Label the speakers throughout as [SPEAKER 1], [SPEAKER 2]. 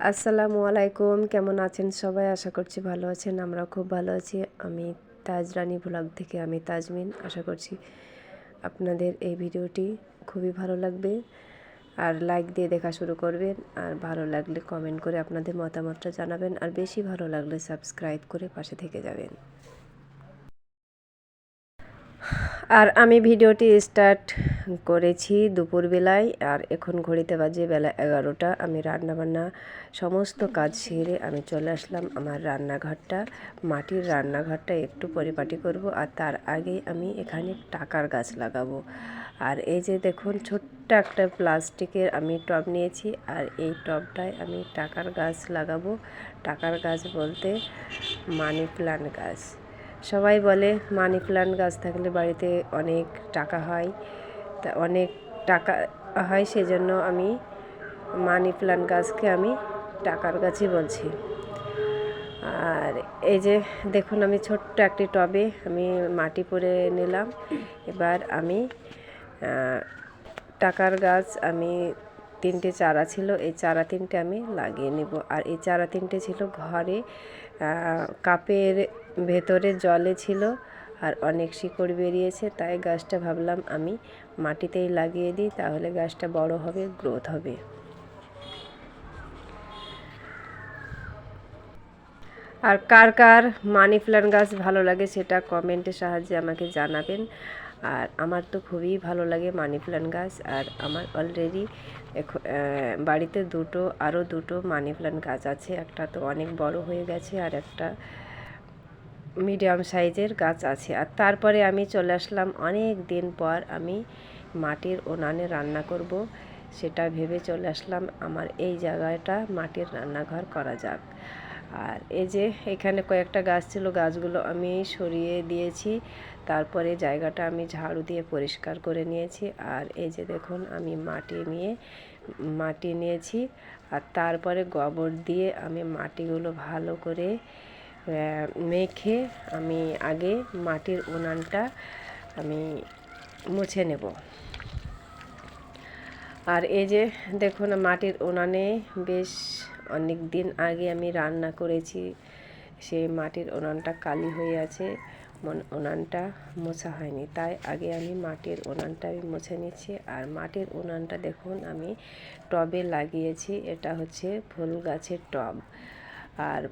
[SPEAKER 1] আসসালামু আলাইকুম, কেমন আছেন সবাই? আশা করছি ভালো আছেন। আমরা খুব ভালো আছি। আমি তাজ রানী ব্লগ থেকে আমি তাজমিন। আশা করছি আপনাদের এই ভিডিওটি খুবই ভালো লাগবে, আর লাইক দিয়ে দেখা শুরু করবেন, আর ভালো লাগলে কমেন্ট করে আপনাদের মতামতটা জানাবেন, আর বেশি ভালো লাগলে সাবস্ক্রাইব করে পাশে থেকে যাবেন। আর আমি ভিডিওটি স্টার্ট করেছি দুপুরবেলায়, আর এখন ঘড়িতে বাজে বেলা 11টা। আমি রান্নাবান্না সমস্ত কাজ সেরে আমি চলে আসলাম আমার রান্নাঘরটা, মাটির রান্নাঘরটা একটু পরিপাটি করব। আর তার আগেই আমি এখানে টাকার গাছ লাগাবো। আর এই যে দেখুন, ছোট্ট একটা প্লাস্টিকের আমি টব নিয়েছি, আর এই টবটায় আমি টাকার গাছ লাগাবো। টাকার গাছ বলতে মানি প্ল্যান্ট গাছ। সবাই বলে মানি প্ল্যান্ট গাছ থাকলে বাড়িতে অনেক টাকা হয়, তা অনেক টাকা হয়, সেজন্য আমি মানি প্ল্যান্ট গাছকে আমি টাকার গাছই বলছি। আর এই যে দেখুন, আমি ছোট্ট একটি টবে আমি মাটি করে নিলাম। এবার আমি টাকার গাছ আমি 3টে চারা ছিল, এই চারা 3টে আমি লাগিয়ে নেব। আর এই চারা 3টে ছিল ঘরে, কাপের ভেতরে জলে ছিল, আর অনেক শিকড় বেরিয়েছে, তাই গাছটা ভাবলাম আমি মাটিতেই লাগিয়ে দিই, তাহলে গাছটা বড় হবে, গ্রোথ হবে। আর কার কার মানি প্ল্যান্ট গাছ ভালো লাগে সেটা কমেন্টের সাহায্যে আমাকে জানাবেন। আর আমার তো খুবই ভালো লাগে মানি প্ল্যান্ট গাছ। আর আমার অলরেডি বাড়িতে আরও দুটো মানি প্ল্যান্ট গাছ আছে। একটা তো অনেক বড় হয়ে গেছে, আর একটা মিডিয়াম সাইজের গাছ আছে। আর তারপরে আমি চলে আসলাম, অনেক দিন পর আমি মাটির উনানে রান্না করব, সেটা ভেবে চলে আসলাম আমার এই জায়গাটা মাটির রান্নাঘর করা যাক। আর এই যে এখানে কয়েকটা গাছ ছিল, গাছগুলো আমি সরিয়ে দিয়েছি, তারপরে জায়গাটা আমি ঝাড়ু দিয়ে পরিষ্কার করে নিয়েছি। আর এই যে দেখুন, আমি মাটি নিয়েছি, আর তারপরে গোবর দিয়ে আমি মাটিগুলো ভালো করে মেখে আমি আগে মাটির উনানটা আমি মুছে নেব। আর এই যে দেখুন, মাটির উনানে বেশ অনেক দিন আগে আমি রান্না করেছি, সেই মাটির উনানটা কালি হয়ে আছে, উনানটা মোছা হয়নি, তাই আগে আমি মাটির উনানটা আমি মুছে নিচ্ছি। আর মাটির উনানটা দেখুন আমি টবে লাগিয়েছি, এটা হচ্ছে ফুল গাছের টব। আর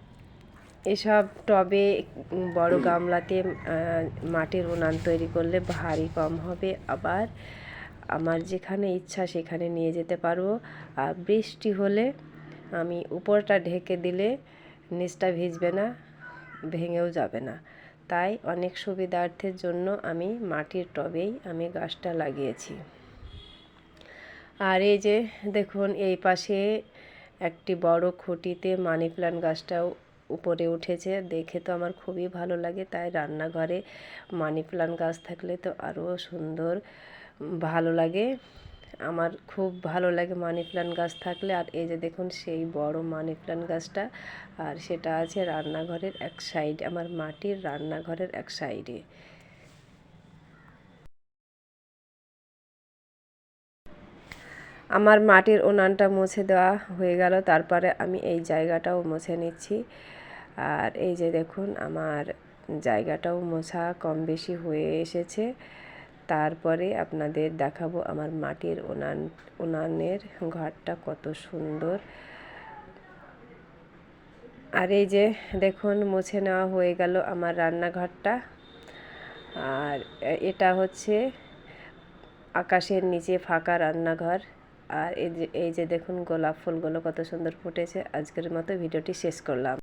[SPEAKER 1] এসব টবে বড় গামলাতে মাটির উনান তৈরি করলে ভারী কম হবে, আবার আমার যেখানে ইচ্ছা সেখানে নিয়ে যেতে পারবো। আর বৃষ্টি হলে আমি উপরটা ঢেকে দিলে নিচটা ভিজবে না, ভেঙেও যাবে না, তাই অনেক সুবিধার্থের জন্য আমি মাটির টবেই আমি গাছটা লাগিয়েছি। আর এই যে দেখুন, এই পাশে একটি বড় খুঁটিতে মানি প্ল্যান্ট গাছটাও উপরে উঠেছে, দেখে তো আমার খুবই ভালো লাগে। তাই রান্নাঘরে মানি প্ল্যান্ট গাছ থাকলে তো আরও সুন্দর ভালো লাগে, আমার খুব ভালো লাগে মানি প্ল্যান্ট গাছ থাকলে। আর এই যে দেখুন, সেই বড় মানি প্ল্যান্ট গাছটা, আর সেটা আছে রান্নাঘরের এক সাইড, আমার মাটির রান্নাঘরের এক সাইডে। আমার মাটির উনানটা মুছে দেওয়া হয়ে গেল, তারপরে আমি এই জায়গাটাও মুছে নিচ্ছি। আর এই যে দেখুন, আমার জায়গাটাও মোছা কম বেশি হয়ে এসেছে। তারপরে আপনাদের দেখাবো আমার মাটির উনানের ঘরটা কত সুন্দর। আর এই যে দেখুন, মুছে নেওয়া হয়ে গেল আমার রান্নাঘরটা। আর এটা হচ্ছে আকাশের নিচে ফাঁকা রান্নাঘর। আর এই যে দেখুন, গোলাপ ফুলগুলো কত সুন্দর ফুটেছে। আজকের মতো ভিডিওটি শেষ করলাম।